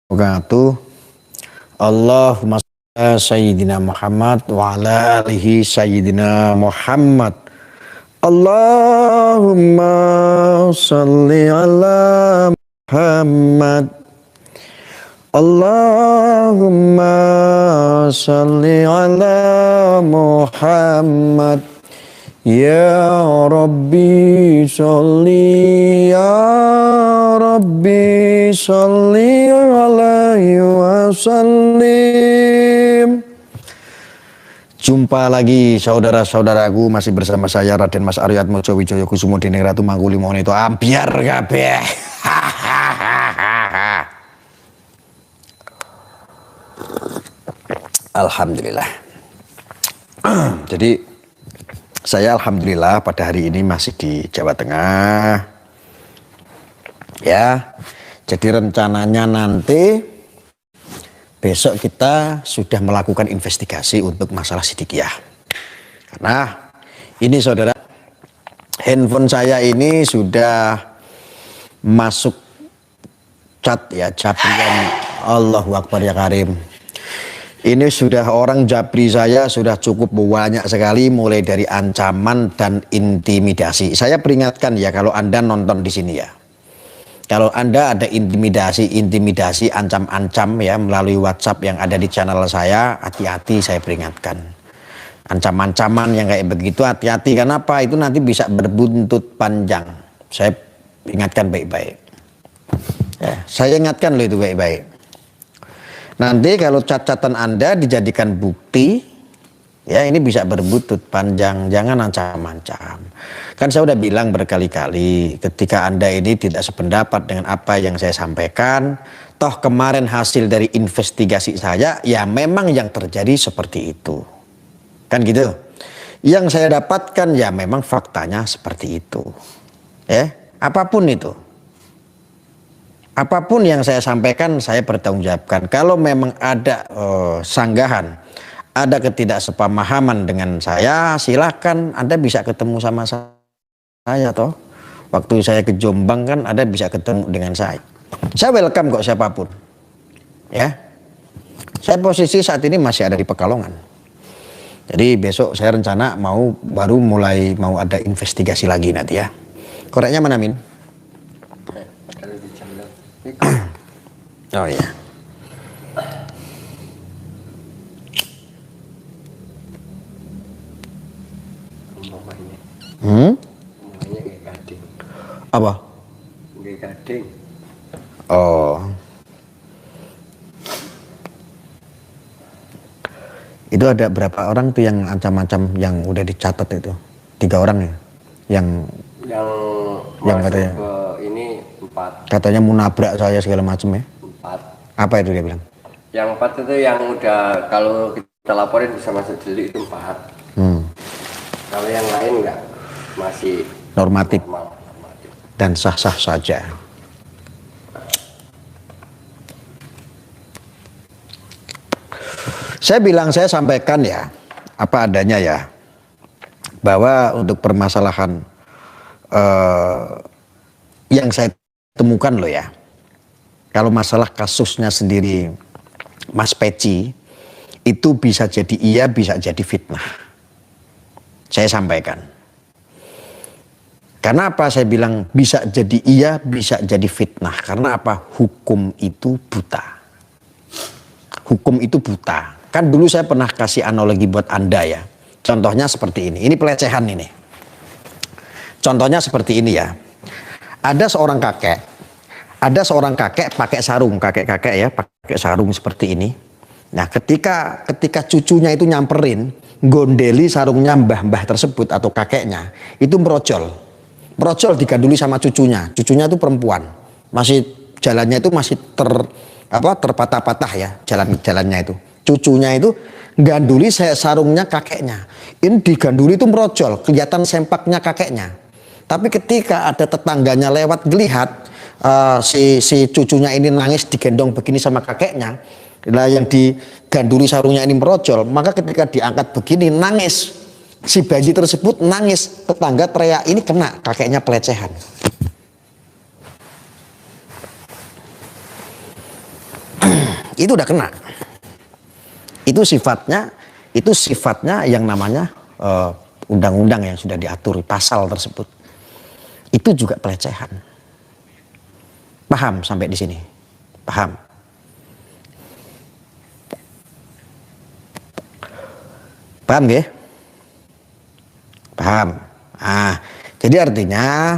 wabarakatuh. Allahumma shalli ala sayyidina Muhammad wa ala alihi sayyidina Muhammad. Allahumma shalli ala Muhammad. Allahumma shalli ala Muhammad. Ya Rabbi sholli, ya Rabbi sholli alaihi wasallim. Jumpa lagi saudara-saudaraku, masih bersama saya Raden Mas Aryo Atmojo Wijoyo Kusumo Dening Ratu Mangkulimana itu ambiar kabeh. Alhamdulillah. Jadi saya alhamdulillah pada hari ini masih di Jawa Tengah. Ya. Jadi rencananya nanti besok kita sudah melakukan investigasi untuk masalah Sidikiyah. Karena ini saudara, handphone saya ini sudah masuk chat ya, jabrian. Allahu Akbar ya Karim. Ini sudah orang japri saya sudah cukup banyak sekali, mulai dari ancaman dan intimidasi. Saya peringatkan ya, kalau Anda nonton di sini ya, kalau Anda ada intimidasi, ancam-ancam ya melalui WhatsApp yang ada di channel saya, hati-hati, saya peringatkan. Ancam-ancaman yang kayak begitu hati-hati, kenapa? Itu nanti bisa berbuntut panjang. Saya ingatkan baik-baik. Ya, saya ingatkan loh itu baik-baik. Nanti kalau catatan Anda dijadikan bukti, ya ini bisa berbuntut panjang, jangan ancam-ancam. Kan saya udah bilang berkali-kali, ketika Anda ini tidak sependapat dengan apa yang saya sampaikan, toh kemarin hasil dari investigasi saya, ya memang yang terjadi seperti itu. Kan gitu. Yang saya dapatkan ya memang faktanya seperti itu. Ya, apapun itu. Apapun yang saya sampaikan, saya bertanggungjawabkan. Kalau memang ada sanggahan, ada ketidaksepamahaman dengan saya, silakan Anda bisa ketemu sama saya toh. Waktu saya ke Jombang kan Anda bisa ketemu dengan saya. Saya welcome kok siapapun. Ya. Saya posisi saat ini masih ada di Pekalongan. Jadi besok saya rencana baru mulai ada investigasi lagi nanti ya. Koreknya mana Min? Oh ya. Apa? Gading. Oh. Itu ada berapa orang tuh yang ancam-ancam yang udah dicatat itu? 3 orang ya? Yang katanya ke ini 4. Katanya mau nabrak saya segala macam ya? 4. Apa itu dia bilang? Yang 4 itu yang udah kalau kita laporin bisa masuk delik itu 4. Kalau yang lain enggak, masih normatif. Normal. Dan sah-sah saja. Saya sampaikan ya, apa adanya ya, bahwa untuk permasalahan yang saya temukan loh ya, kalau masalah kasusnya sendiri Mas Peci, itu bisa jadi iya, bisa jadi fitnah. Saya sampaikan. Karena apa saya bilang bisa jadi iya, bisa jadi fitnah? Karena apa? Hukum itu buta. Hukum itu buta. Kan dulu saya pernah kasih analogi buat Anda ya. Contohnya seperti ini. Ini pelecehan ini. Contohnya seperti ini ya. Ada seorang kakek pakai sarung, kakek-kakek ya, pakai sarung seperti ini. Nah, ketika cucunya itu nyamperin, gondeli sarungnya mbah-mbah tersebut atau kakeknya, itu merojol diganduli sama cucunya. Cucunya itu perempuan, masih jalannya itu masih terpatah-patah ya, jalannya itu. Cucunya itu ganduli sarungnya kakeknya. Ini diganduli itu merojol, kelihatan sempaknya kakeknya. Tapi ketika ada tetangganya lewat ngelihat si cucunya ini nangis digendong begini sama kakeknya, yang diganduli sarungnya ini merojol, maka ketika diangkat begini nangis. Si bayi tersebut nangis, tetangga teriak, ini kena kakeknya pelecehan. itu udah kena. Itu sifatnya yang namanya undang-undang yang sudah diatur pasal tersebut. Itu juga pelecehan. Paham sampai di sini? Paham? Paham nggih? Paham. Jadi artinya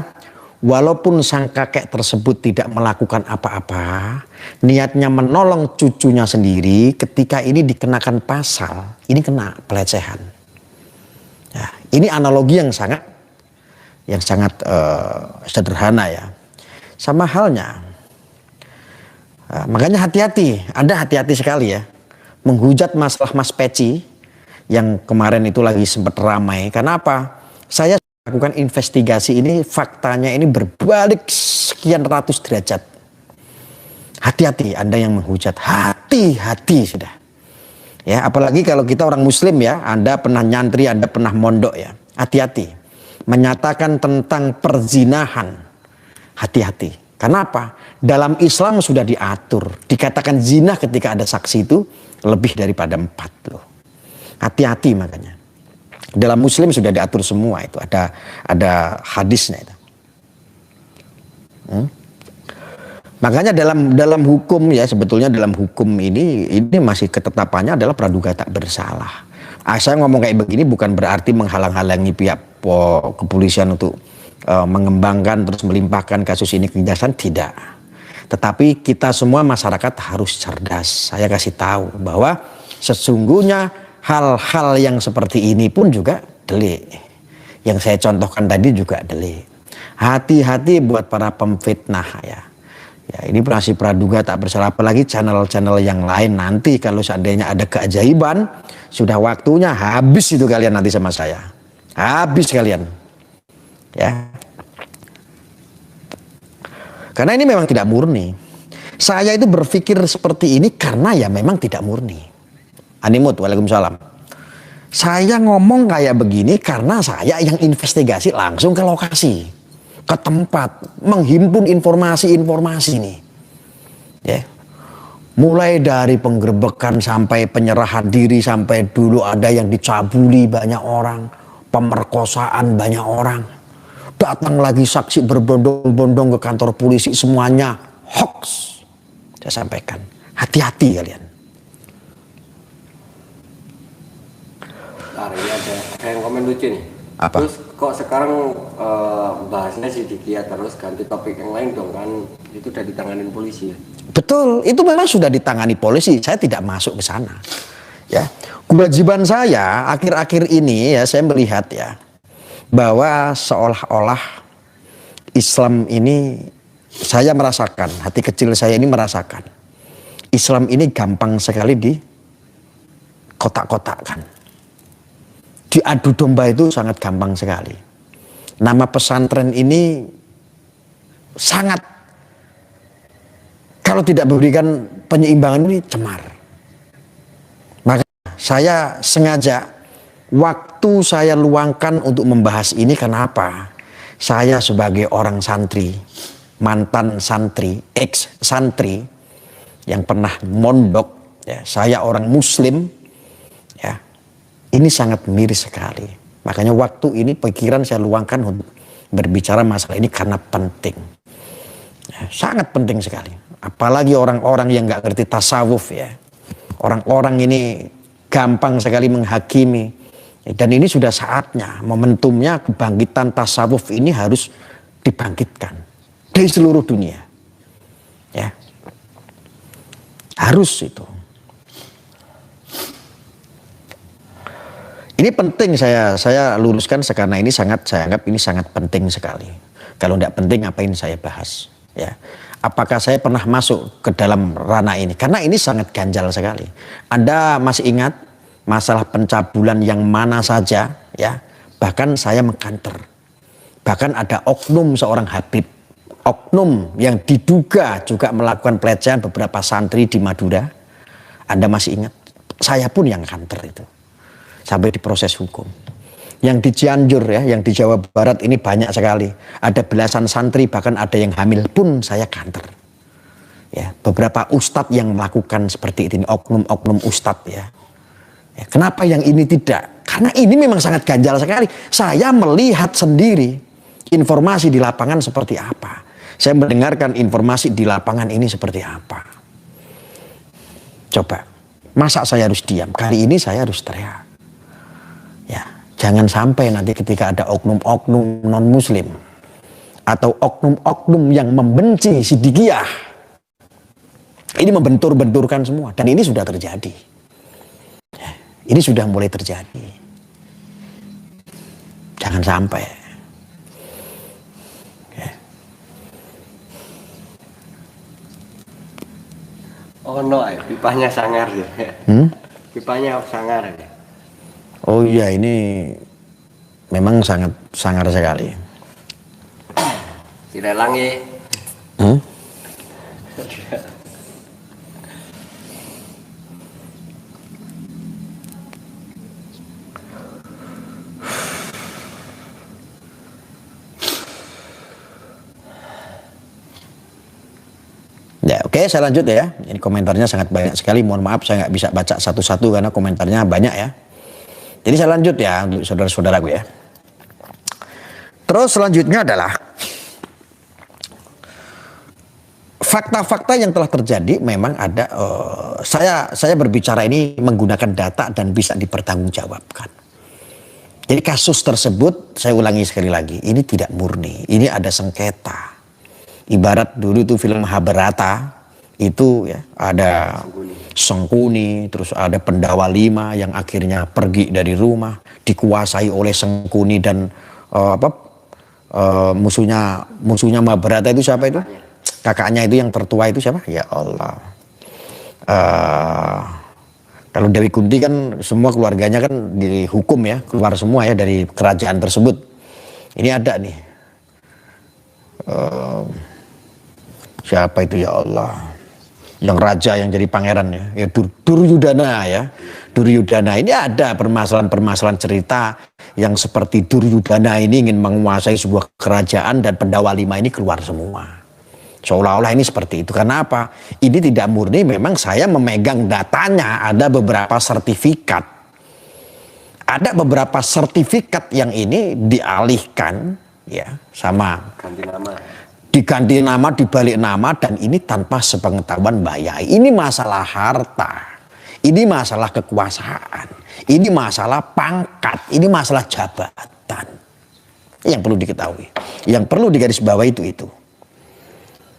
walaupun sang kakek tersebut tidak melakukan apa-apa, niatnya menolong cucunya sendiri, ketika ini dikenakan pasal, ini kena pelecehan. Ya, ini analogi yang sangat sederhana ya. Sama halnya, makanya hati-hati, Anda hati-hati sekali ya, menghujat masalah Mas Peci yang kemarin itu lagi sempat ramai. Karena apa? Saya lakukan investigasi ini, faktanya ini berbalik sekian ratus derajat. Hati-hati Anda yang menghujat, hati-hati sudah. Ya, apalagi kalau kita orang Muslim ya, Anda pernah nyantri, Anda pernah mondok ya. Hati-hati. Menyatakan tentang perzinahan, hati-hati. Kenapa? Dalam Islam sudah diatur, dikatakan zina ketika ada saksi itu lebih daripada 4 loh. Hati-hati makanya. Dalam Muslim sudah diatur semua itu, ada hadisnya itu. Makanya dalam hukum ya, sebetulnya dalam hukum ini masih ketetapannya adalah praduga tak bersalah. Saya ngomong kayak begini bukan berarti menghalang-halangi pihak kepolisian untuk mengembangkan terus melimpahkan kasus ini ke kejaksaan, tidak. Tetapi kita semua masyarakat harus cerdas. Saya kasih tahu bahwa sesungguhnya hal-hal yang seperti ini pun juga delik. Yang saya contohkan tadi juga delik. Hati-hati buat para pemfitnah ya. Ya, ini masih praduga tak bersalah, apalagi channel-channel yang lain. Nanti kalau seandainya ada keajaiban, sudah waktunya habis itu kalian nanti sama saya. Habis kalian. Ya. Karena ini memang tidak murni. Saya itu berpikir seperti ini karena ya memang tidak murni. Animut, waalaikumsalam. Saya ngomong kayak begini karena saya yang investigasi langsung ke lokasi, ke tempat, menghimpun informasi-informasi nih. Ya. Mulai dari penggerbekan sampai penyerahan diri, sampai dulu ada yang dicabuli banyak orang, pemerkosaan banyak orang. Datang lagi saksi berbondong-bondong ke kantor polisi, semuanya hoax. Saya sampaikan, hati-hati kalian. Ini ada yang komen lucu nih. Apa? Terus kok sekarang bahasnya Sidikiyah terus ganti topik yang lain dong, kan itu udah ditanganin polisi ya? Betul, itu memang sudah ditangani polisi. Saya tidak masuk ke sana. Ya, kewajiban saya akhir-akhir ini ya, saya melihat ya bahwa seolah-olah Islam ini, saya merasakan, hati kecil saya ini merasakan Islam ini gampang sekali di kotak-kotakkan. Diadu domba itu sangat gampang sekali. Nama pesantren ini sangat, kalau tidak berikan penyeimbangan ini cemar. Maka saya sengaja waktu saya luangkan untuk membahas ini. Kenapa? Saya sebagai orang santri, mantan santri, ex santri yang pernah mondok, ya, saya orang Muslim, ya, ini sangat miris sekali. Makanya waktu ini pikiran saya luangkan untuk berbicara masalah ini karena penting, ya, sangat penting sekali. Apalagi orang-orang yang nggak ngerti tasawuf ya, orang-orang ini gampang sekali menghakimi. Dan ini sudah saatnya, momentumnya kebangkitan tasawuf ini harus dibangkitkan dari seluruh dunia. Ya. Harus itu. Ini penting saya luruskan karena ini saya anggap ini sangat penting sekali. Kalau tidak penting ngapain saya bahas, ya. Apakah saya pernah masuk ke dalam ranah ini? Karena ini sangat ganjal sekali. Anda masih ingat masalah pencabulan yang mana saja, ya, bahkan saya mengkanter. Bahkan ada oknum seorang Habib, oknum yang diduga juga melakukan pelecehan beberapa santri di Madura. Anda masih ingat? Saya pun yang kanter itu, sampai diproses hukum. Yang di Cianjur ya, yang di Jawa Barat ini banyak sekali. Ada belasan santri, bahkan ada yang hamil pun saya kanter. Ya, beberapa ustadz yang melakukan seperti ini, oknum-oknum ustadz ya. Ya. Kenapa yang ini tidak? Karena ini memang sangat ganjal sekali. Saya melihat sendiri informasi di lapangan seperti apa. Saya mendengarkan informasi di lapangan ini seperti apa. Coba, masa saya harus diam? Kali ini saya harus teriak. Ya, jangan sampai nanti ketika ada oknum-oknum non-muslim atau oknum-oknum yang membenci Siddiqiyah, ini membentur-benturkan semua, dan ini sudah terjadi. Ini sudah mulai terjadi. Jangan sampai. Oh no, pipanya sangar ya. Pipanya sangar ya. Oh iya, ini memang sangat sangar sekali. Dilelangi. Ya, oke, saya lanjut ya. Ini komentarnya sangat banyak sekali. Mohon maaf saya nggak bisa baca satu-satu karena komentarnya banyak ya. Jadi saya lanjut ya untuk saudara-saudaraku ya. Terus selanjutnya adalah fakta-fakta yang telah terjadi. Memang ada. Saya berbicara ini menggunakan data dan bisa dipertanggungjawabkan. Jadi kasus tersebut, saya ulangi sekali lagi, ini tidak murni. Ini ada sengketa. Ibarat dulu itu film Mahabharata, itu ya ada Sengkuni, terus ada Pendawa Lima yang akhirnya pergi dari rumah, dikuasai oleh Sengkuni dan musuhnya Mahabharata itu siapa itu? Kakaknya itu yang tertua itu siapa? Ya Allah. Kalau Dewi Kunti kan semua keluarganya kan dihukum ya, keluar semua ya dari kerajaan tersebut. Ini ada nih. Siapa itu ya Allah? Yang raja yang jadi pangeran ya, Duryudana ya. Duryudana ini ada permasalahan-permasalahan cerita yang seperti Duryudana ini ingin menguasai sebuah kerajaan dan Pendawa Lima ini keluar semua. Seolah-olah ini seperti itu. Karena apa? Ini tidak murni, memang saya memegang datanya, ada beberapa sertifikat. Ada beberapa sertifikat yang ini dialihkan ya sama Ganti nama. Diganti nama, dibalik nama, dan ini tanpa sepengetahuan Mbak Yai. Ini masalah harta, ini masalah kekuasaan, ini masalah pangkat, ini masalah jabatan. Yang perlu diketahui, yang perlu digarisbawahi itu.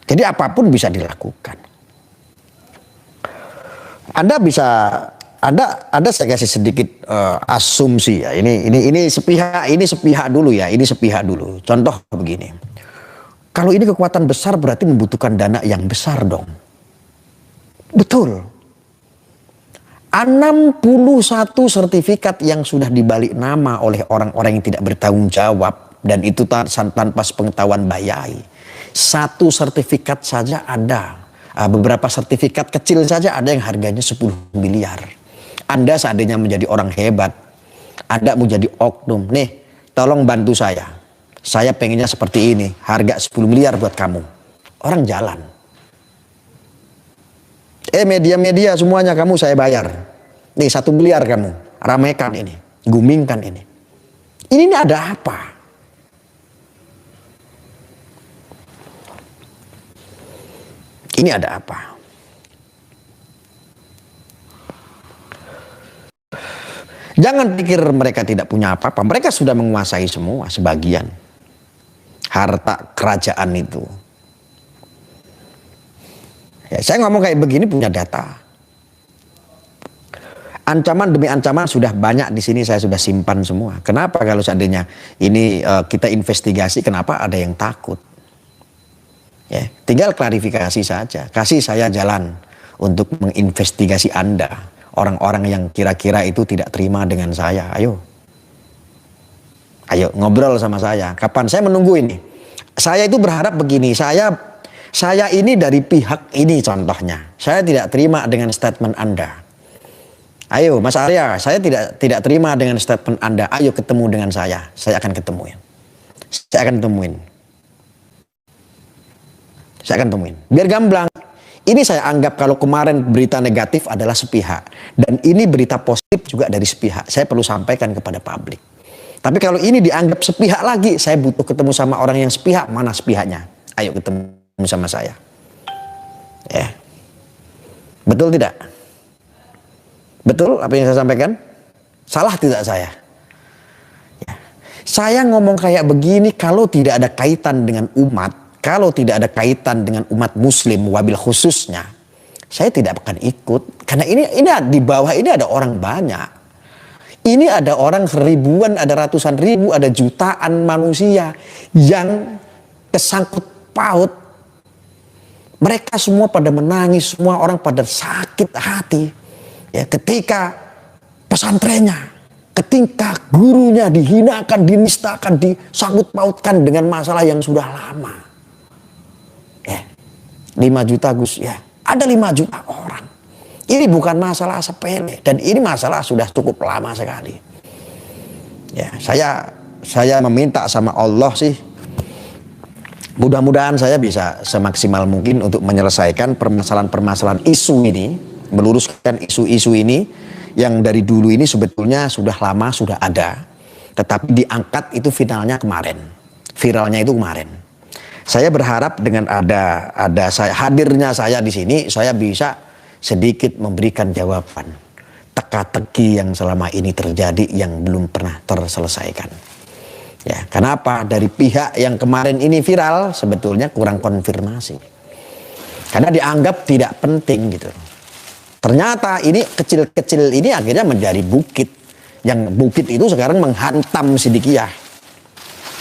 Jadi apapun bisa dilakukan. Anda bisa, Anda saya kasih sedikit asumsi ya. Ini sepihak dulu ya. Ini sepihak dulu. Contoh begini. Kalau ini kekuatan besar berarti membutuhkan dana yang besar dong. Betul. 61 sertifikat yang sudah dibalik nama oleh orang-orang yang tidak bertanggung jawab. Dan itu tanpa sepengetahuan Mbak Yai. Satu sertifikat saja ada. Beberapa sertifikat kecil saja ada yang harganya 10 miliar. Anda seandainya menjadi orang hebat. Anda mau jadi oknum. Nih, tolong bantu saya. Saya pengennya seperti ini, harga 10 miliar buat kamu. Orang jalan. Media-media semuanya kamu saya bayar. Nih 1 miliar kamu, ramaikan ini, gumingkan ini. Ini ada apa? Ini ada apa? Jangan pikir mereka tidak punya apa-apa. Mereka sudah menguasai semua, sebagian. Harta kerajaan itu. Ya, saya ngomong kayak begini punya data. Ancaman demi ancaman sudah banyak di sini, saya sudah simpan semua. Kenapa kalau seandainya ini kita investigasi, kenapa ada yang takut? Ya, tinggal klarifikasi saja. Kasih saya jalan untuk menginvestigasi Anda. Orang-orang yang kira-kira itu tidak terima dengan saya. Ayo ngobrol sama saya. Kapan? Saya menunggu ini. Saya itu berharap begini. Saya ini dari pihak ini contohnya. Saya tidak terima dengan statement Anda. Ayo Mas Arya, saya tidak terima dengan statement Anda. Ayo ketemu dengan saya. Saya akan ketemuin. Saya akan temuin. Biar gamblang. Ini saya anggap kalau kemarin berita negatif adalah sepihak. Dan ini berita positif juga dari sepihak. Saya perlu sampaikan kepada publik. Tapi kalau ini dianggap sepihak lagi, saya butuh ketemu sama orang yang sepihak. Mana sepihaknya? Ayo ketemu sama saya. Ya. Betul tidak? Betul apa yang saya sampaikan? Salah tidak saya? Ya. Saya ngomong kayak begini kalau tidak ada kaitan dengan umat. Kalau tidak ada kaitan dengan umat muslim wabil khususnya, saya tidak akan ikut. Karena ini di bawah ini ada orang banyak. Ini ada orang ribuan, ada ratusan ribu, ada jutaan manusia yang kesangkut paut. Mereka semua pada menangis, semua orang pada sakit hati. Ya, ketika pesantrennya, ketika gurunya dihinakan, dinistakan, disangkut pautkan dengan masalah yang sudah lama. 5 juta Gus, ya ada 5 juta orang. Ini bukan masalah sepele dan ini masalah sudah cukup lama sekali. Ya, saya meminta sama Allah sih, mudah-mudahan saya bisa semaksimal mungkin untuk menyelesaikan permasalahan-permasalahan isu ini, meluruskan isu-isu ini yang dari dulu ini sebetulnya sudah lama sudah ada, tetapi diangkat itu finalnya kemarin, viralnya itu kemarin. Saya berharap dengan hadirnya saya di sini, saya bisa sedikit memberikan jawaban teka-teki yang selama ini terjadi yang belum pernah terselesaikan. Ya, kenapa? Dari pihak yang kemarin ini viral sebetulnya kurang konfirmasi. Karena dianggap tidak penting gitu. Ternyata ini kecil-kecil ini akhirnya menjadi bukit. Yang bukit itu sekarang menghantam Sidikiyah.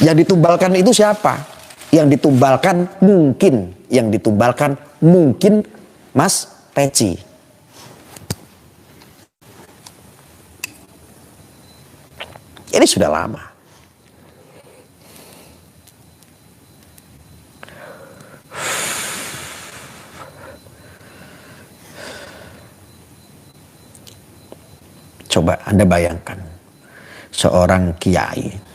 Yang ditumbalkan itu siapa? Yang ditumbalkan mungkin Mas Peci. Ini sudah lama. Coba Anda bayangkan seorang kiai.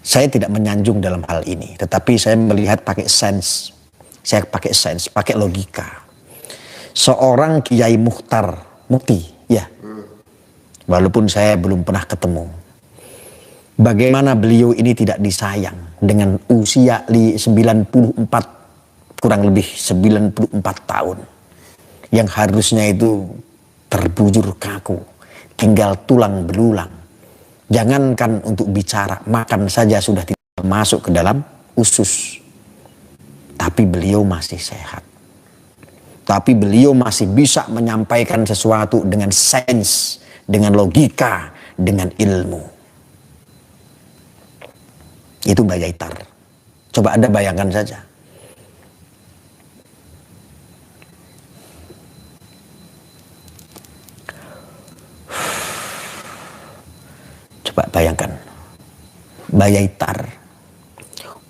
Saya tidak menyanjung dalam hal ini, tetapi saya melihat pakai sense. Saya pakai sense, pakai logika. Seorang Kiai Mukhtar Mukti, ya. Walaupun saya belum pernah ketemu. Bagaimana beliau ini tidak disayang dengan usia 94, kurang lebih 94 tahun. Yang harusnya itu terbujur kaku, tinggal tulang belulang. Jangankan untuk bicara, makan saja sudah tidak masuk ke dalam usus. Tapi beliau masih sehat. Tapi beliau masih bisa menyampaikan sesuatu dengan sains, dengan logika, dengan ilmu. Itu Mbak Yaitar. Coba Anda bayangkan saja. Coba bayangkan, Mbak Yaitar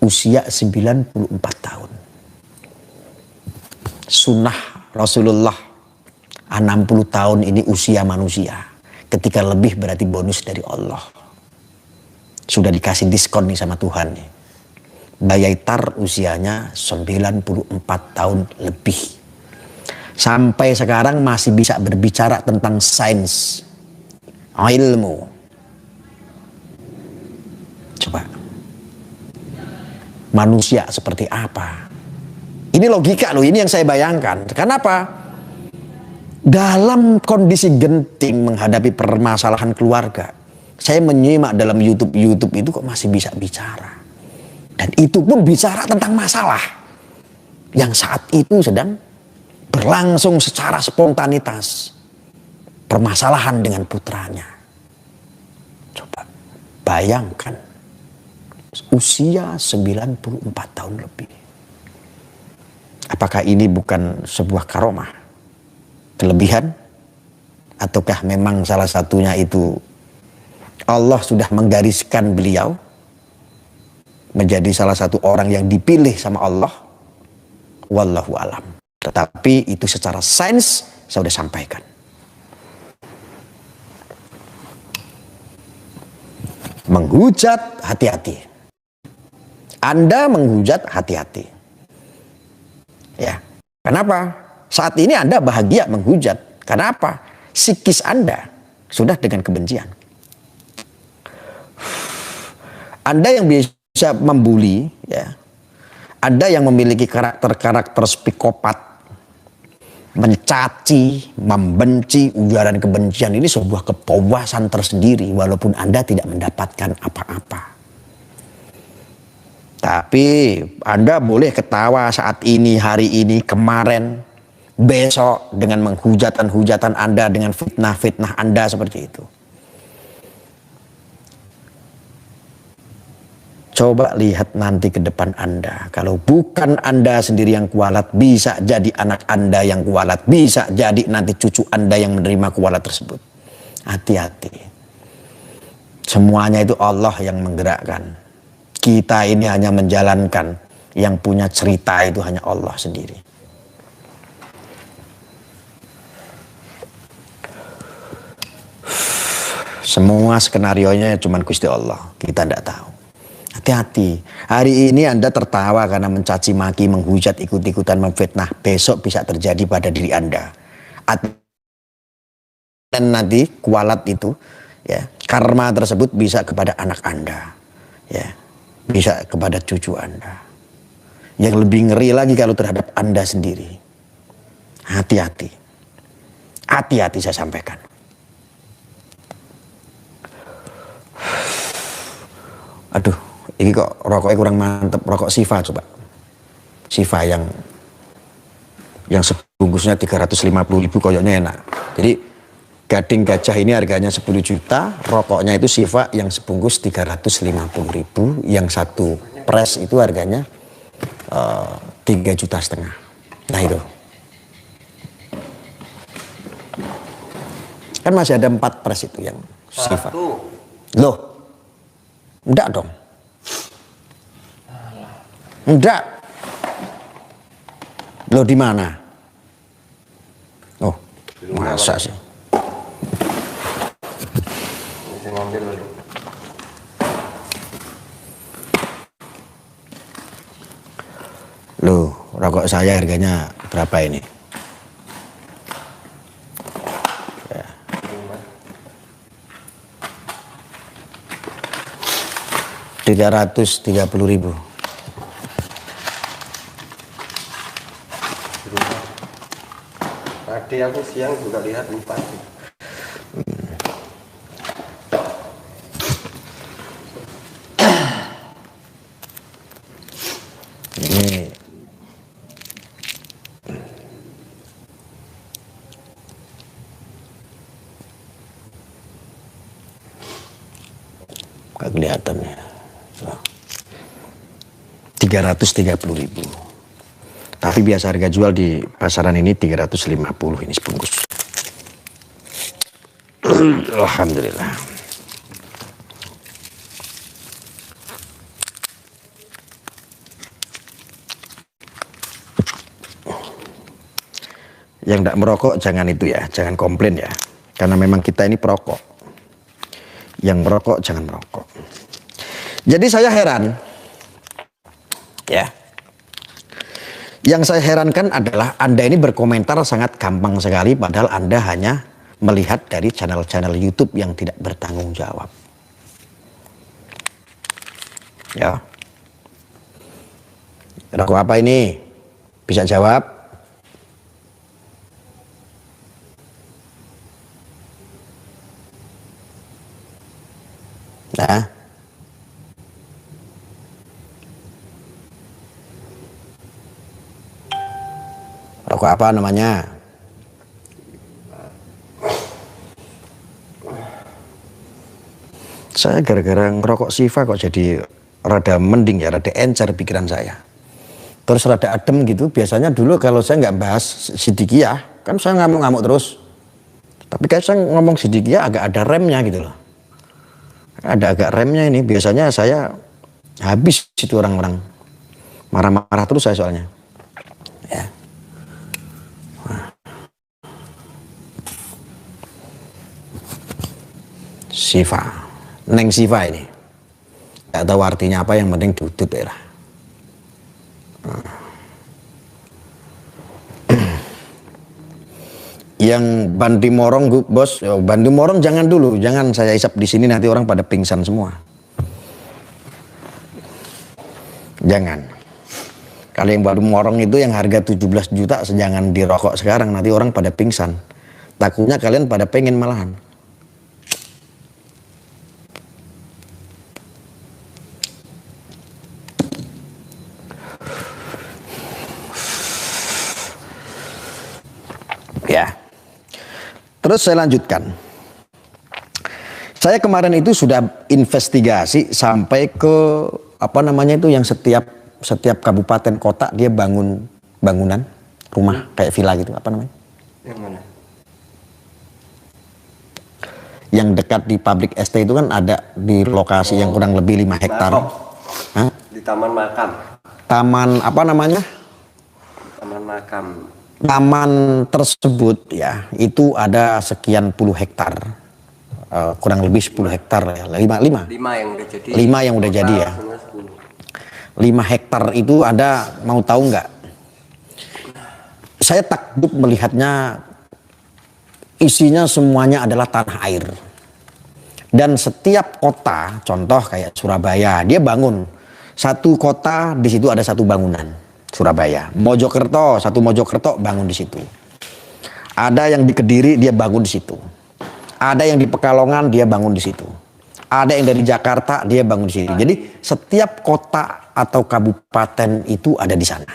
usia 94 tahun. Sunnah Rasulullah 60 tahun ini usia manusia. Ketika lebih berarti bonus dari Allah. Sudah dikasih diskon nih sama Tuhan nih. Mbak Yaitar usianya 94 tahun lebih. Sampai sekarang masih bisa berbicara tentang sains, ilmu. Coba, manusia seperti apa? Ini logika loh, ini yang saya bayangkan. Kenapa? Dalam kondisi genting menghadapi permasalahan keluarga, saya menyimak dalam YouTube itu kok masih bisa bicara. Dan itu pun bicara tentang masalah yang saat itu sedang berlangsung secara spontanitas. Permasalahan dengan putranya. Coba bayangkan. Usia 94 tahun lebih. Apakah ini bukan sebuah karomah? Kelebihan? Ataukah memang salah satunya itu Allah sudah menggariskan beliau menjadi salah satu orang yang dipilih sama Allah? Wallahu alam. Tetapi itu secara sains saya sudah sampaikan. Menghujat, hati-hati. Anda menghujat, hati-hati. Ya, Kenapa? Saat ini Anda bahagia menghujat. Kenapa? Psikis Anda sudah dengan kebencian. Anda yang bisa membuli, ya, Anda yang memiliki karakter-karakter psikopat, mencaci, membenci, ujaran kebencian ini sebuah kepuasan tersendiri walaupun Anda tidak mendapatkan apa-apa. Tapi Anda boleh ketawa saat ini, hari ini, kemarin, besok dengan menghujatan-hujatan Anda, dengan fitnah-fitnah Anda seperti itu. Coba lihat nanti ke depan Anda. Kalau bukan Anda sendiri yang kualat, bisa jadi anak Anda yang kualat. Bisa jadi nanti cucu Anda yang menerima kualat tersebut. Hati-hati. Semuanya itu Allah yang menggerakkan. Kita ini hanya menjalankan. Yang punya cerita itu hanya Allah sendiri. Semua skenarionya cuma Gusti Allah. Kita tidak tahu. Hati-hati. Hari ini Anda tertawa karena mencaci maki, menghujat, ikut-ikutan, memfitnah. Besok bisa terjadi pada diri Anda. Dan nanti kualat itu, ya, karma tersebut bisa kepada anak Anda, ya, bisa kepada cucu Anda. Yang lebih ngeri lagi kalau terhadap Anda sendiri. Hati-hati. Hati-hati saya sampaikan. Aduh. Ini kok rokoknya kurang mantep, rokok Siva coba. Siva yang sebungkusnya 350.000 koyoknya enak. Jadi gading gajah ini harganya 10 juta, rokoknya itu Siva yang sebungkus 350.000, yang satu press itu harganya 3,5 juta. Nah itu. Kan masih ada 4 press itu yang Siva. Loh, enggak dong. Enggak. Loh di mana? Oh, masa sih? Bisa ngambil dulu. Loh, rokok saya harganya berapa ini? Ya. 330.000. Tadi aku siang juga lihat 4. Ini gak kelihatan ya. 330.000. Tapi biasa harga jual di pasaran ini 350 ini sebungkus. Alhamdulillah. Yang tidak merokok jangan itu ya, jangan komplain ya. Karena memang kita ini perokok. Yang merokok jangan merokok. Jadi saya heran, ya. Yang saya herankan adalah Anda ini berkomentar sangat gampang sekali, padahal Anda hanya melihat dari channel-channel YouTube yang tidak bertanggung jawab. Ya. Rokok apa ini? Bisa jawab? Nah. Rokok apa namanya? Saya gara-gara ngerokok Siva kok jadi rada mending ya, rada encer pikiran saya. Terus rada adem gitu. Biasanya dulu kalau saya nggak bahas Sidikiyah, kan saya ngamuk-ngamuk terus. Tapi kayak saya ngomong Sidikiyah agak ada remnya gitu loh. Ada agak remnya ini. Biasanya saya habis itu orang-orang. Marah-marah terus saya soalnya. Ya. Siva, Neng Siva ini, nggak tahu artinya apa, yang penting duduk ya lah. Yang Bandimorong bos, Bandimorong jangan dulu, jangan saya isap di sini nanti orang pada pingsan semua. Jangan. Kalau yang Bandimorong itu yang harga 17 juta, jangan dirokok sekarang, nanti orang pada pingsan. Takutnya kalian pada pengen malahan. Ya. Terus saya lanjutkan. Saya kemarin itu sudah investigasi sampai ke apa namanya itu yang setiap kabupaten kota dia bangun bangunan rumah kayak villa gitu, apa namanya? Yang mana? Yang dekat di public estate itu kan ada di lokasi yang kurang lebih 5 hektar. Hah? Di Taman Makam. Taman apa namanya? Taman Makam. Taman tersebut ya itu ada sekian puluh hektar, kurang lebih 10 hektar ya, 5 yang udah jadi. 5 yang udah jadi ya. 5 hektar itu ada, mau tahu nggak? Saya takjub melihatnya, isinya semuanya adalah tanah air. Dan setiap kota, contoh kayak Surabaya, dia bangun satu kota, di situ ada satu bangunan. Surabaya, Mojokerto, satu Mojokerto bangun di situ. Ada yang di Kediri dia bangun di situ. Ada yang di Pekalongan dia bangun di situ. Ada yang dari Jakarta dia bangun di situ. Jadi setiap kota atau kabupaten itu ada di sana.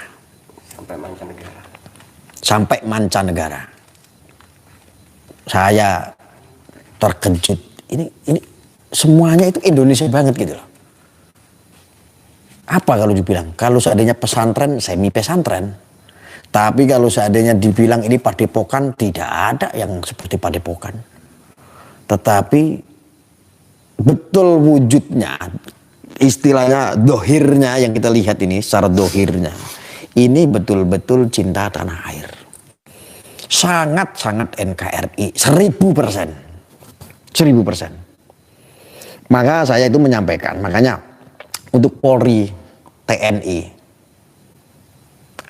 Sampai mancanegara. Sampai mancanegara. Saya terkejut. Ini semuanya itu Indonesia banget gitu loh. Apa kalau dibilang? Kalau seandainya pesantren, semi pesantren. Tapi kalau seandainya dibilang ini padepokan, tidak ada yang seperti padepokan. Tetapi betul wujudnya, istilahnya dohirnya yang kita lihat ini, secara dohirnya. Ini betul-betul cinta tanah air. Sangat-sangat NKRI, 1000%. 1000%. Maka saya itu menyampaikan, makanya untuk Polri, TNI,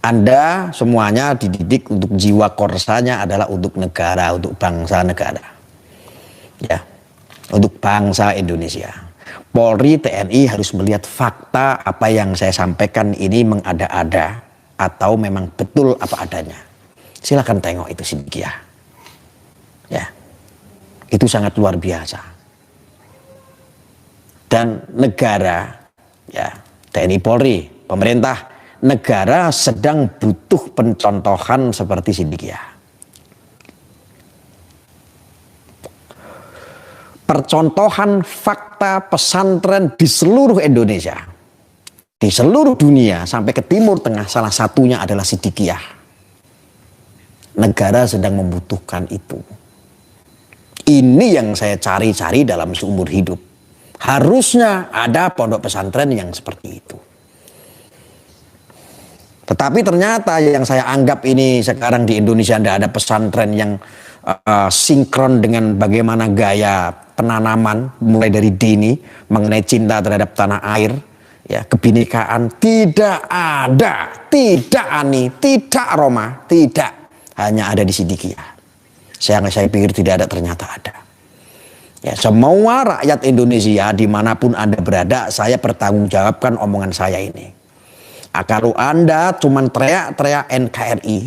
Anda semuanya dididik untuk jiwa korsanya adalah untuk negara, untuk bangsa negara. Ya, untuk bangsa Indonesia. Polri, TNI harus melihat fakta apa yang saya sampaikan ini mengada-ada atau memang betul apa adanya. Silakan tengok itu Sidikiyah. Ya, itu sangat luar biasa. Dan negara, ya, TNI Polri, pemerintah, negara sedang butuh pencontohan seperti Sidikiyah. Percontohan fakta pesantren di seluruh Indonesia, di seluruh dunia sampai ke Timur Tengah, salah satunya adalah Sidikiyah. Negara sedang membutuhkan itu. Ini yang saya cari-cari dalam seumur hidup. Harusnya ada pondok pesantren yang seperti itu. Tetapi ternyata yang saya anggap ini sekarang di Indonesia tidak ada pesantren yang sinkron dengan bagaimana gaya penanaman mulai dari dini mengenai cinta terhadap tanah air, ya, kebinekaan, tidak ada, tidak Ani, tidak Roma, tidak, hanya ada di Sidikiyah. Saya pikir tidak ada, ternyata ada. Ya, semua rakyat Indonesia dimanapun Anda berada, saya pertanggungjawabkan omongan saya ini. Kalau Anda cuma teriak-teriak NKRI,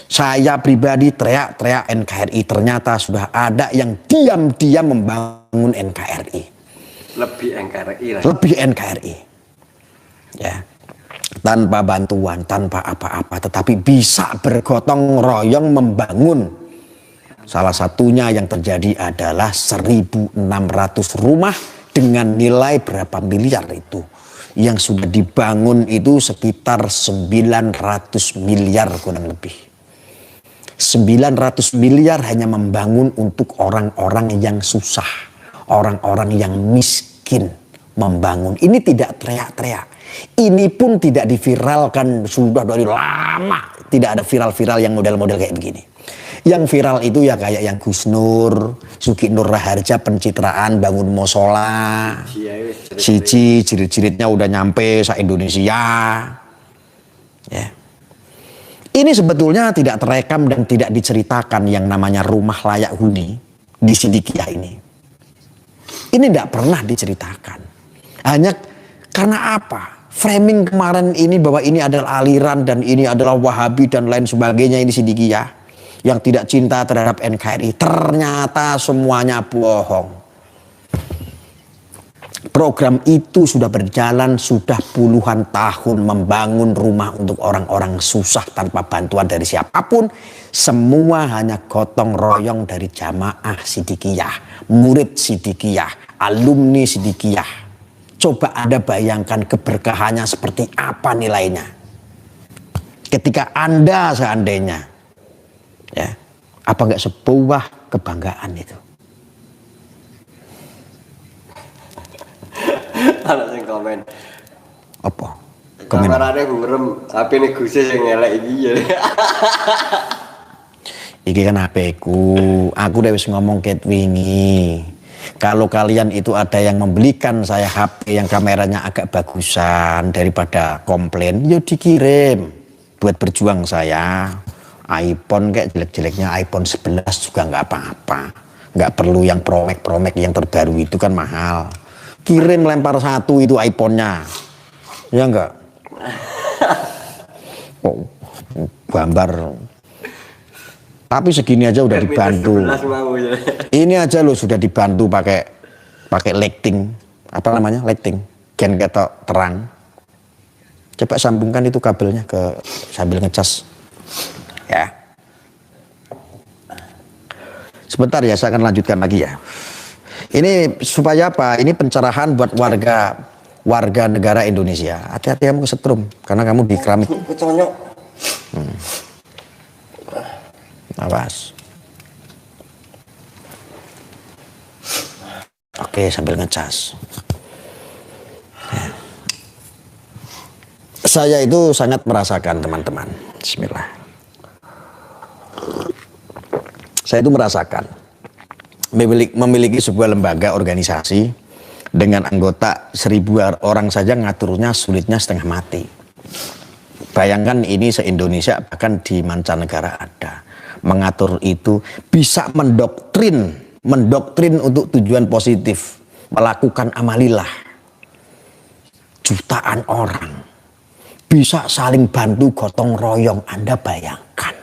saya pribadi teriak-teriak NKRI, ternyata sudah ada yang diam-diam membangun NKRI. Lebih NKRI lah. Lebih NKRI. Ya. Tanpa bantuan, tanpa apa-apa, tetapi bisa bergotong royong membangun. Salah satunya yang terjadi adalah 1.600 rumah dengan nilai berapa miliar itu. Yang sudah dibangun itu sekitar 900 miliar kurang lebih. 900 miliar hanya membangun untuk orang-orang yang susah. Orang-orang yang miskin membangun. Ini tidak teriak-teriak. Ini pun tidak diviralkan, sudah dari lama. Tidak ada viral-viral yang model-model kayak begini. Yang viral itu ya kayak yang Gus Nur, Suki Nur Raharja pencitraan bangun musola. Siji jirit-jiritnya udah nyampe se Indonesia. Ya. Ini sebetulnya tidak terekam dan tidak diceritakan yang namanya rumah layak huni di Sidikiyah ini. Ini tidak pernah diceritakan. Hanya karena apa? Framing kemarin ini bahwa ini adalah aliran dan ini adalah Wahabi dan lain sebagainya ini Sidikiyah yang tidak cinta terhadap NKRI. Ternyata semuanya bohong. Program itu sudah berjalan sudah puluhan tahun membangun rumah untuk orang-orang susah tanpa bantuan dari siapapun. Semua hanya gotong royong dari jamaah Sidikiyah, murid Sidikiyah, alumni Sidikiyah. Coba Anda bayangkan keberkahannya seperti apa nilainya. Ketika Anda seandainya, ya, apa enggak sebuah kebanggaan itu? Ada yang komen. Apa? Komen. Kamarane burem, HP ini Gusnya yang ngelek iki ya. Iki kan HP-ku. Aku udah wis ngomong ket wingi. Kalau kalian itu ada yang membelikan saya HP yang kameranya agak bagusan daripada komplain, ya dikirim buat berjuang saya. iPhone kayak jelek-jeleknya iPhone 11 juga nggak apa-apa. Nggak perlu yang promek-promek yang terbaru itu kan mahal. Kirim lempar satu itu iPhone-nya. Ya enggak? Oh, gambar. Tapi segini aja udah dibantu. Ini aja lo sudah dibantu pakai lighting. Apa namanya? Lighting. Gen ketok terang. Coba sambungkan itu kabelnya ke sambil ngecas. Ya. Sebentar ya, saya akan lanjutkan lagi ya. Ini supaya apa? Ini pencerahan buat warga negara Indonesia. Hati-hati kamu kesetrum karena kamu di keramik. Awas. Oke, sambil ngecas. Ya. Saya itu sangat merasakan teman-teman. Bismillah. Saya itu merasakan memiliki sebuah lembaga organisasi dengan anggota 1000 orang saja ngaturnya sulitnya setengah mati. Bayangkan ini se-Indonesia bahkan di mancanegara ada. Mengatur itu bisa mendoktrin untuk tujuan positif, melakukan amalillah. Jutaan orang bisa saling bantu gotong royong. Anda bayangkan.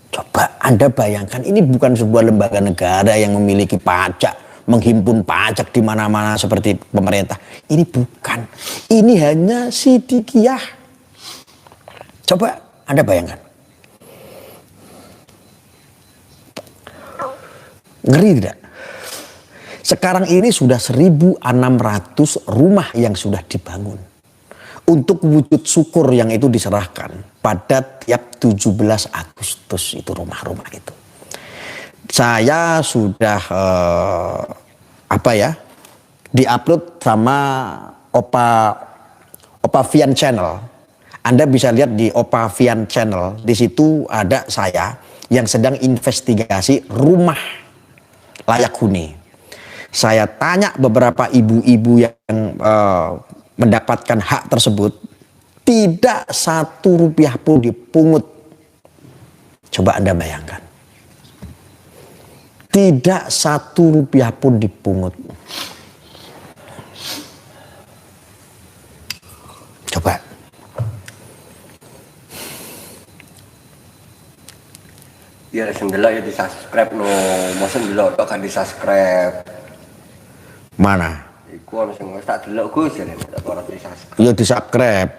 Coba Anda bayangkan, ini bukan sebuah lembaga negara yang memiliki pajak, menghimpun pajak di mana-mana seperti pemerintah. Ini bukan. Ini hanya Sidikiyah. Coba Anda bayangkan. Ngeri tidak? Sekarang ini sudah 1.600 rumah yang sudah dibangun. Untuk wujud syukur yang itu diserahkan pada tiap 17 Agustus itu rumah-rumah itu. Saya sudah diupload sama Opa Vian Channel. Anda bisa lihat di Opa Vian Channel. Di situ ada saya yang sedang investigasi rumah layak huni. Saya tanya beberapa ibu-ibu yang mendapatkan hak tersebut, tidak 1 rupiah pun dipungut. Coba Anda bayangkan. Tidak 1 rupiah pun dipungut. Coba. Ya sendelok ya di subscribe no, masa ndelok tok kan di subscribe. Mana? Iku ono sing wis tak delok Gus ya nek ora di subscribe. Ya di subscribe.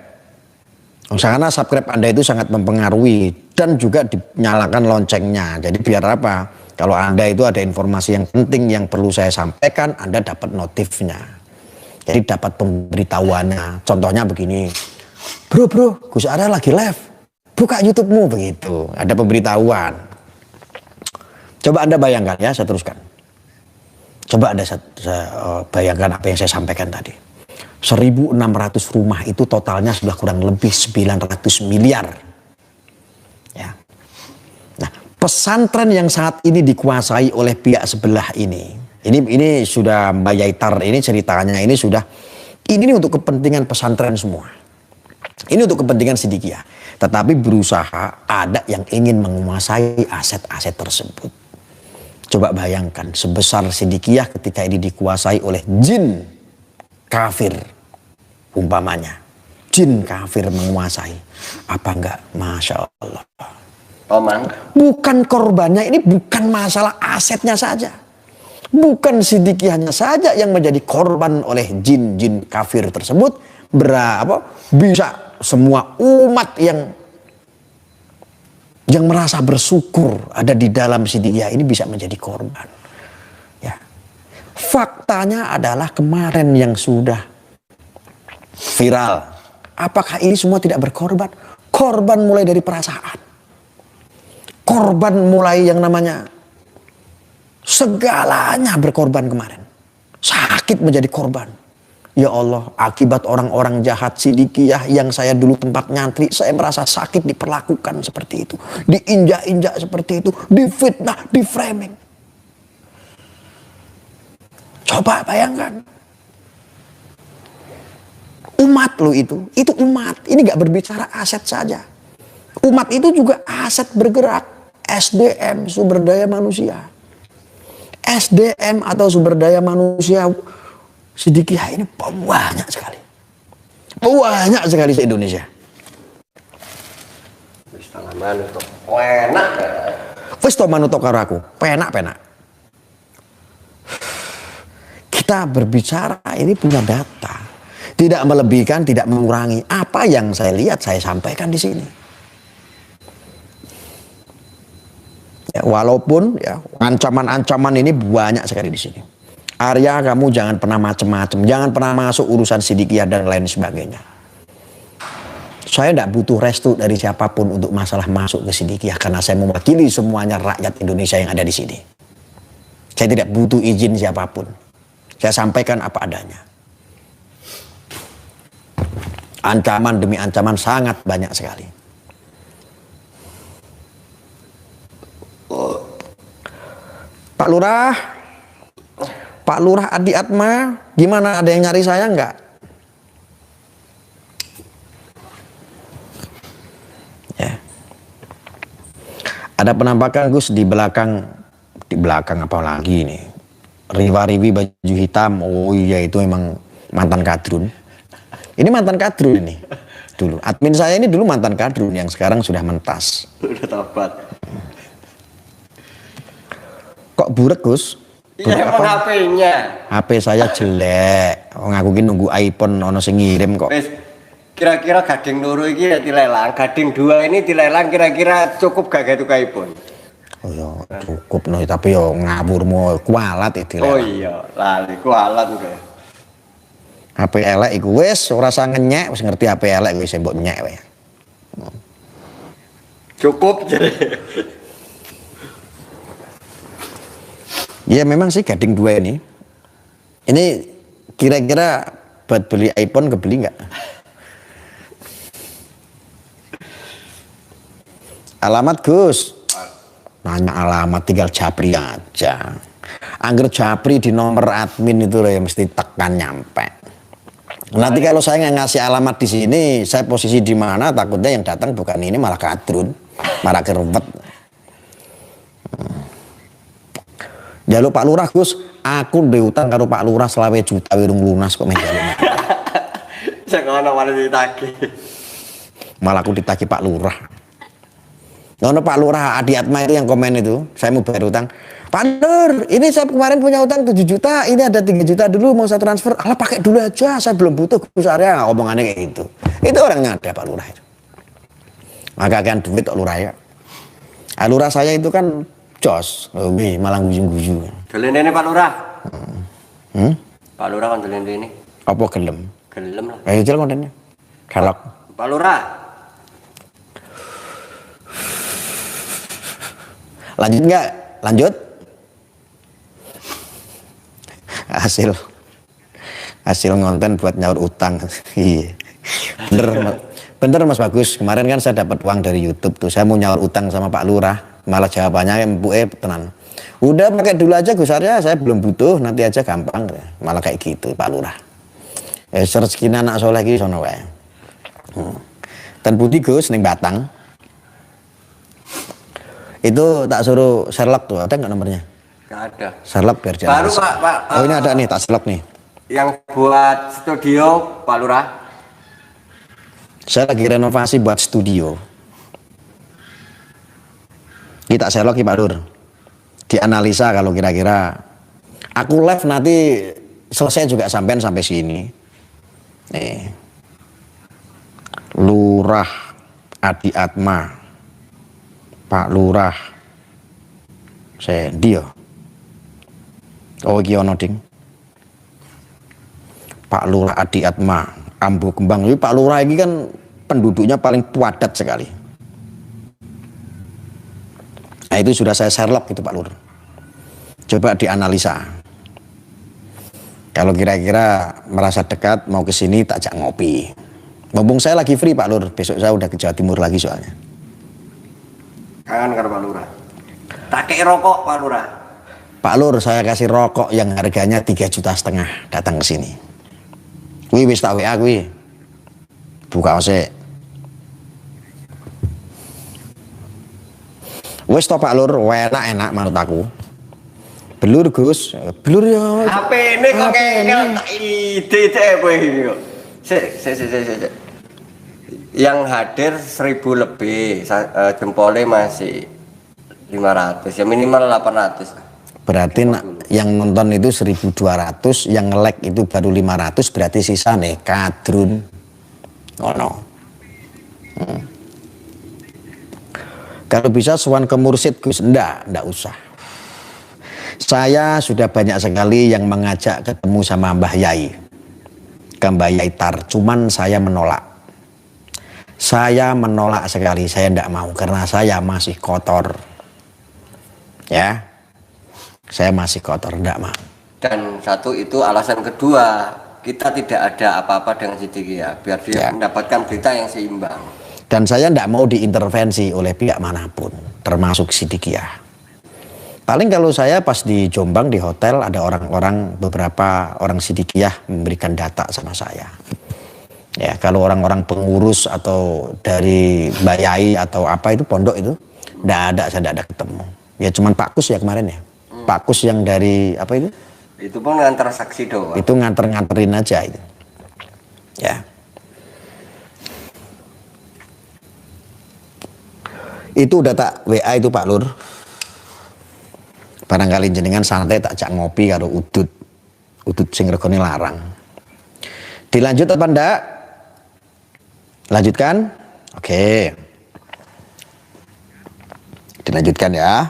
Karena subscribe Anda itu sangat mempengaruhi dan juga dinyalakan loncengnya. Jadi biar apa? Kalau Anda itu ada informasi yang penting yang perlu saya sampaikan, Anda dapat notifnya. Jadi dapat pemberitahuannya. Contohnya begini. Bro, Gus Arya lagi live. Buka YouTube-mu begitu. Ada pemberitahuan. Coba Anda bayangkan ya, saya teruskan. Coba Anda bayangkan apa yang saya sampaikan tadi. 1.600 rumah itu totalnya sudah kurang lebih 900 miliar. Ya. Nah, pesantren yang saat ini dikuasai oleh pihak sebelah ini sudah Mbak Yaitar ini ceritanya ini untuk kepentingan pesantren semua. Ini untuk kepentingan Sidikiyah. Tetapi berusaha ada yang ingin menguasai aset-aset tersebut. Coba bayangkan sebesar Sidikiyah ketika ini dikuasai oleh jin kafir. Umpamanya. Jin kafir menguasai. Apa enggak? Masya Allah. Omang. Bukan korbannya, ini bukan masalah asetnya saja. Bukan Sidikiyahnya saja yang menjadi korban oleh jin-jin kafir tersebut. Bisa semua umat yang merasa bersyukur ada di dalam Sidikiyah ini bisa menjadi korban. Ya. Faktanya adalah kemarin yang sudah viral. Apakah ini semua tidak berkorban? Korban mulai dari perasaan. Korban mulai yang namanya segalanya berkorban kemarin. Sakit menjadi korban. Ya Allah, akibat orang-orang jahat Sidikiyah yang saya dulu tempat nyantri, saya merasa sakit diperlakukan seperti itu. Diinjak-injak seperti itu, difitnah, diframing. Coba bayangkan. Umat lo itu umat. Ini gak berbicara aset saja. Umat itu juga aset bergerak. SDM, sumber daya manusia. SDM atau sumber daya manusia Sidikiyah ini banyak sekali. Banyak sekali di Indonesia. Wis talaman untuk enak. Wis to manut karo aku, penak-penak. Kita berbicara ini punya data. Tidak melebihkan, tidak mengurangi. Apa yang saya lihat saya sampaikan di sini. Ya, walaupun ya ancaman-ancaman ini banyak sekali di sini. Arya, kamu jangan pernah macem-macem, jangan pernah masuk urusan Sidikiyah dan lain sebagainya. Saya tidak butuh restu dari siapapun untuk masalah masuk ke Sidikiyah karena saya mewakili semuanya rakyat Indonesia yang ada di sini. Saya tidak butuh izin siapapun. Saya sampaikan apa adanya. Ancaman demi ancaman sangat banyak sekali. Pak Lurah Adi Atma, gimana? Ada yang nyari saya enggak? Ya. Ada penampakan Gus di belakang apa lagi nih? Riwa-riwi baju hitam. Oh iya, itu memang mantan kadrun. Ini mantan kadrun ini. Dulu admin saya ini dulu mantan kadrun yang sekarang sudah mentas. Udah tobat. Kok burek Gus? Iya, emang HP-nya. HP saya jelek. Ngaku nunggu iPhone ono sing ngirim kok. Wis, kira-kira gading loro iki ya dilelang, gading 2 ini dilelang kira-kira cukup gak gitu ke iPhone? Oh iya, cukup no, tapi yo ngawurmu kualat itu dilelang. Oh iya, lali kualat udah. HP elek iku wis ora usah ngenyek, wis ngerti HP elek wis mbok nyek wae. Cukup jadi. Ya memang sih gading 2 ini. Ini kira-kira buat beli iPhone kebeli nggak? Alamat Gus. Nanya alamat tinggal japri aja. Angger japri di nomor admin itu ya mesti tekan nyampe. Nanti kalau saya nggak ngasih alamat di sini, saya posisi di mana takutnya yang datang bukan ini malah kadrun, malah kerubet. Jaluk Pak Lurah Gus, aku duwe utang karo Pak Lurah 20 juta wirung lunas kok menjaluk. Saya ngono malah ditagih. Malah aku ditagih Pak Lurah. Ngono Pak Lurah Adi Atma itu yang komen itu, saya mau bayar utang. Pak Nur, ini saya kemarin punya utang 7 juta, ini ada 3 juta dulu mau saya transfer. Alah pakai dulu aja, saya belum butuh Gus Arya, omongannya kayak gitu. Itu orangnya ada Pak Lurah itu. Maka kan duit Pak Lurah ya. Lurah saya itu kan jos, malah guyu-guyu. Gelene ini Pak Lurah. Pak Lurah kan gelene ini. Apa gelem? Gelem lah. Ayo jalan kontennya. Galak. Pak Lurah. Lanjut nggak? Lanjut. Hasil ngonten buat nyaur utang. Iya. Bener Mas Bagus. Kemarin kan saya dapat uang dari YouTube tuh. Saya mau nyaur utang sama Pak Lurah. Malah jawabannya empuke tenan. Udah pakai dulu aja Gus Arya, saya belum butuh, nanti aja gampang. Malah kayak gitu Pak Lurah. Rezeki anak soleh iki sono wae. Ten Budi Gus ning Batang. Itu tak suruh Sherlock tuh, ada nggak nomornya? Nggak ada. Sherlock biar jalan. Baru Pak. Oh ini ada nih, tak Sherlock nih. Yang buat studio Pak Lurah. Saya lagi renovasi buat studio. Kita Sherlock Pak Lur. Dianalisa kalau kira-kira aku live nanti selesai juga sampai sini. Nih. Lurah Adi Atma. Pak Lurah. Dia. Oh iki ono ding. Pak Lurah Adi Atma, Ambu Kembang. Ini Pak Lurah ini kan penduduknya paling padat sekali. Nah itu sudah saya Sherlock itu Pak Lur. Coba dianalisa. Kalau kira-kira merasa dekat mau ke sini tak ajak ngopi. Mumpung saya lagi free Pak Lur, besok saya udah ke Jawa Timur lagi soalnya. Kangen karo Pak Lurah. Tak kei rokok Pak Lurah. Pak Lur, saya kasih rokok yang harganya 3,5 juta datang ke sini. Kuwi wis tak WA kuwi. Buka ose. Wis to Pak Lur, enak menurut aku. Belur Gus, belur ya. HP ini kok kayak ide kowe iki kok. Sik. Yang hadir 1.000 lebih, jempolnya masih 500, ya minimal 800. Berarti yang nonton itu 1.200, yang nge-like itu baru 500, berarti sisa nih kadrun. Oh no. Kalau bisa sowan ke mursid Gus, enggak usah. Saya sudah banyak sekali yang mengajak ketemu sama Mbah Yai, ke Mbah Yai Tar, cuman saya menolak. Saya menolak sekali, saya tidak mau karena saya masih kotor. Ya, saya masih kotor, tidak mau. Dan satu itu alasan kedua, kita tidak ada apa-apa dengan Siddiqiyah, biar dia mendapatkan berita yang seimbang. Dan saya tidak mau diintervensi oleh pihak manapun, termasuk Siddiqiyah. Paling kalau saya pas di Jombang di hotel ada beberapa orang Siddiqiyah memberikan data sama saya. Ya, kalau orang-orang pengurus atau dari Mbak Yai atau apa itu pondok itu saya tidak ada ketemu. Ya cuman Pak Kus ya kemarin ya. Pak Kus yang dari apa itu? Itu pun ngantar saksi doang. Itu nganterin aja itu. Ya. Itu udah tak WA itu Pak Lur. Barangkali jenengan santai tak jak ngopi karo udut sing regane larang. Dilanjut apa ndak? Lanjutkan? Oke. Dilanjutkan ya.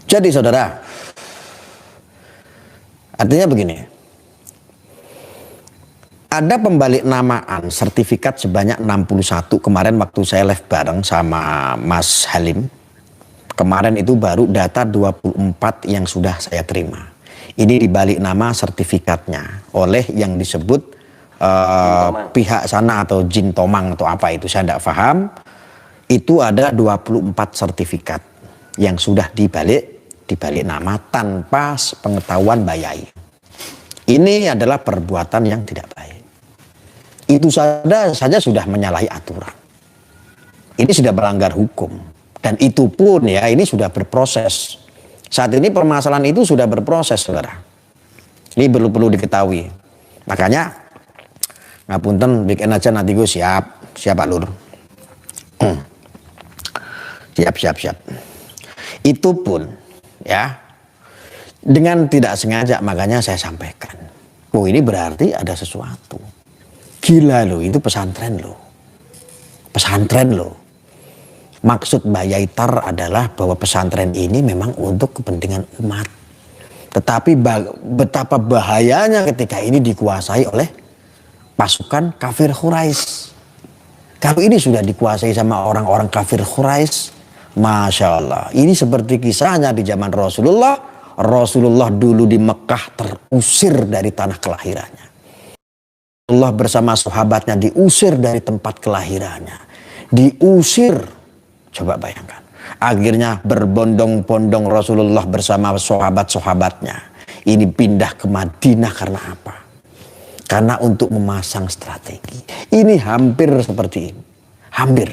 Jadi saudara, artinya begini. Ada pembalik namaan sertifikat sebanyak 61 kemarin waktu saya live bareng sama Mas Halim. Kemarin itu baru data 24 yang sudah saya terima. Ini dibalik nama sertifikatnya oleh yang disebut pihak sana atau Jin Tomang atau apa itu saya tidak paham. Itu ada 24 sertifikat yang sudah dibalik nama tanpa pengetahuan Mbah Yai. Ini adalah perbuatan yang tidak baik. Itu saja sudah menyalahi aturan. Ini sudah melanggar hukum. Dan itu pun ya ini sudah berproses. Saat ini permasalahan itu sudah berproses, saudara. Ini perlu diketahui. Makanya, ngapunten bikin aja nanti gue siap Pak Lur. Siap. Itu pun, ya, dengan tidak sengaja makanya saya sampaikan. Oh ini berarti ada sesuatu. Gila loh, itu pesantren loh. Maksud Mbah Yai Tar adalah bahwa pesantren ini memang untuk kepentingan umat. Tetapi betapa bahayanya ketika ini dikuasai oleh pasukan kafir Quraisy. Kalau ini sudah dikuasai sama orang-orang kafir Quraisy, Masya Allah. Ini seperti kisahnya di zaman Rasulullah. Rasulullah dulu di Mekah terusir dari tanah kelahirannya. Allah bersama sahabatnya diusir dari tempat kelahirannya. Diusir. Coba bayangkan. Akhirnya berbondong-bondong Rasulullah bersama sahabat-sahabatnya. Ini pindah ke Madinah karena apa? Karena untuk memasang strategi. Ini hampir seperti ini. Hampir.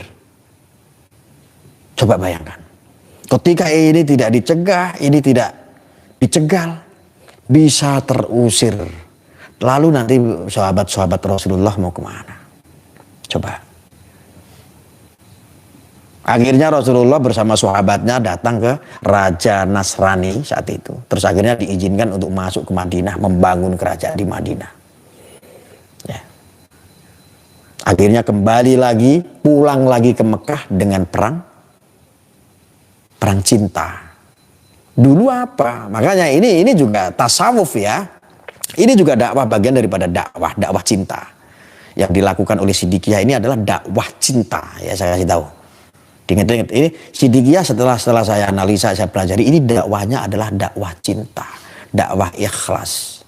Coba bayangkan. Ketika ini tidak dicegah, ini tidak dicegal, bisa terusir. Lalu nanti sahabat-sahabat Rasulullah mau kemana? Coba. Akhirnya Rasulullah bersama sahabatnya datang ke Raja Nasrani saat itu. Terus akhirnya diizinkan untuk masuk ke Madinah, membangun kerajaan di Madinah. Ya. Akhirnya kembali lagi, pulang lagi ke Mekah dengan perang cinta. Dulu apa? Makanya ini juga tasawuf ya. Ini juga dakwah, bagian daripada dakwah cinta. Yang dilakukan oleh Siddiqiyah ini adalah dakwah cinta. Ya, saya kasih tahu. Diingat-ingat, ini Siddiqiyah setelah saya analisa, saya pelajari, ini dakwahnya adalah dakwah cinta, dakwah ikhlas.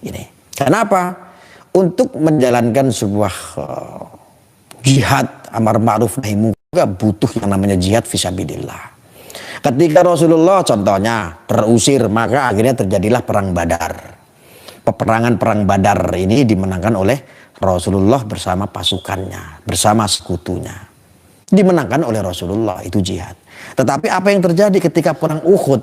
Ini. Kenapa? Untuk menjalankan sebuah jihad amar ma'ruf nahi munkar butuh yang namanya jihad fisabilillah. Ketika Rasulullah contohnya terusir, maka akhirnya terjadilah perang Badar. Peperangan perang Badar ini dimenangkan oleh Rasulullah bersama pasukannya, bersama sekutunya. Dimenangkan oleh Rasulullah, itu jihad. Tetapi apa yang terjadi ketika perang Uhud?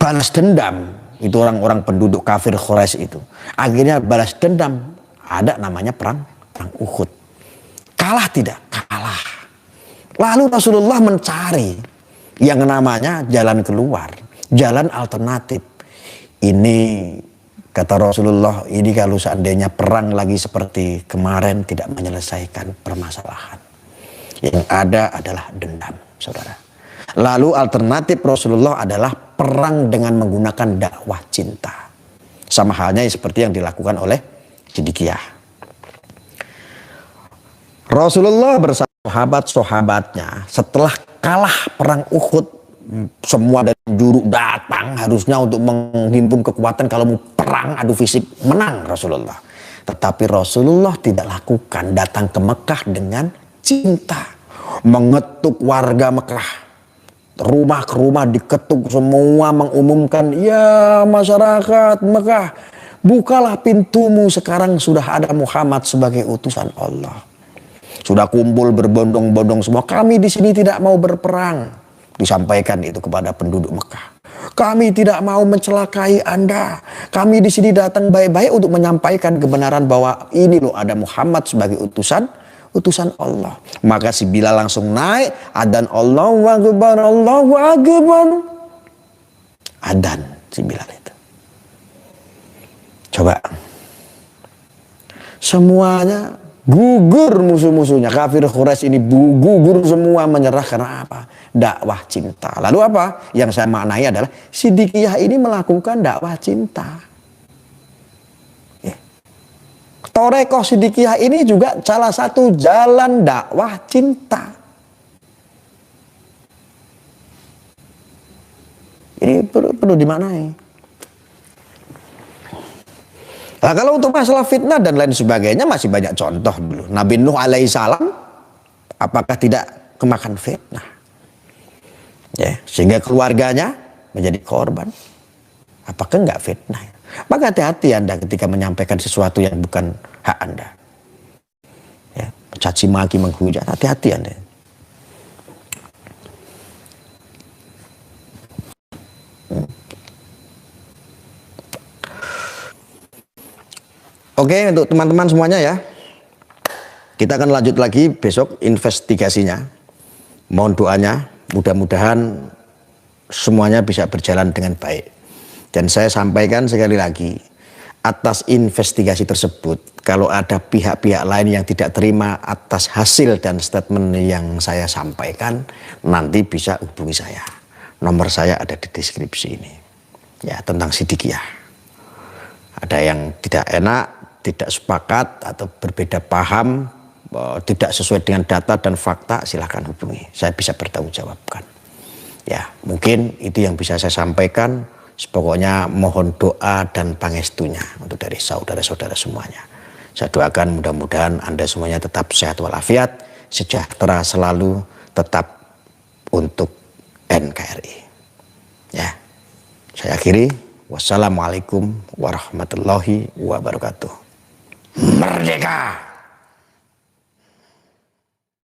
Balas dendam, itu orang-orang penduduk kafir Quraisy itu. Akhirnya balas dendam, ada namanya perang Uhud. Kalah tidak? Kalah. Lalu Rasulullah mencari yang namanya jalan keluar, jalan alternatif. Ini kata Rasulullah, ini kalau seandainya perang lagi seperti kemarin tidak menyelesaikan permasalahan. Yang ada adalah dendam, saudara. Lalu alternatif Rasulullah adalah perang dengan menggunakan dakwah cinta. Sama halnya seperti yang dilakukan oleh Siddiqiyah. Rasulullah bersama sahabat-sahabatnya setelah kalah perang Uhud, semua dari juru datang harusnya untuk menghimpun kekuatan kalau mau perang adu fisik, menang Rasulullah. Tetapi Rasulullah tidak lakukan, datang ke Mekah dengan cinta, mengetuk warga Mekah, rumah ke rumah diketuk, semua mengumumkan, ya masyarakat Mekah, bukalah pintumu, sekarang sudah ada Muhammad sebagai utusan Allah. Sudah kumpul berbondong-bondong semua. Kami di sini tidak mau berperang. Disampaikan itu kepada penduduk Mekah. Kami tidak mau mencelakai Anda. Kami di sini datang baik-baik untuk menyampaikan kebenaran bahwa ini loh ada Muhammad sebagai utusan Allah. Maka si Bilal langsung naik, adzan Allahu Akbar, Allahu Akbar. Adzan si Bilal itu. Coba. Semuanya gugur musuh-musuhnya. Kafir Quraisy ini gugur semua, menyerah karena apa? Dakwah cinta. Lalu apa? Yang saya maknai adalah Siddiqiyah ini melakukan dakwah cinta. Torekoh Siddiqiyah ini juga salah satu jalan dakwah cinta. Ini perlu dimaknai. Nah, kalau untuk masalah fitnah dan lain sebagainya masih banyak contoh dulu. Nabi Nuh alaihissalam apakah tidak kemakan fitnah? Ya, sehingga keluarganya menjadi korban. Apakah enggak fitnah? Maka hati-hati Anda ketika menyampaikan sesuatu yang bukan hak Anda. Ya, mencaci maki, menghujat, hati-hati Anda. Oke, untuk teman-teman semuanya ya. Kita akan lanjut lagi besok investigasinya. Mohon doanya, mudah-mudahan semuanya bisa berjalan dengan baik. Dan saya sampaikan sekali lagi, atas investigasi tersebut, kalau ada pihak-pihak lain yang tidak terima atas hasil dan statement yang saya sampaikan, nanti bisa hubungi saya. Nomor saya ada di deskripsi ini. Ya, tentang Siddiqiyah. Ada yang tidak enak, tidak sepakat atau berbeda paham, tidak sesuai dengan data dan fakta, silahkan hubungi. Saya bisa bertanggung jawabkan. Ya, mungkin itu yang bisa saya sampaikan. Pokoknya mohon doa dan pangestunya untuk dari saudara-saudara semuanya. Saya doakan mudah-mudahan Anda semuanya tetap sehat walafiat, sejahtera selalu, tetap untuk NKRI. Ya, saya akhiri. Wassalamualaikum warahmatullahi wabarakatuh. Merdeka!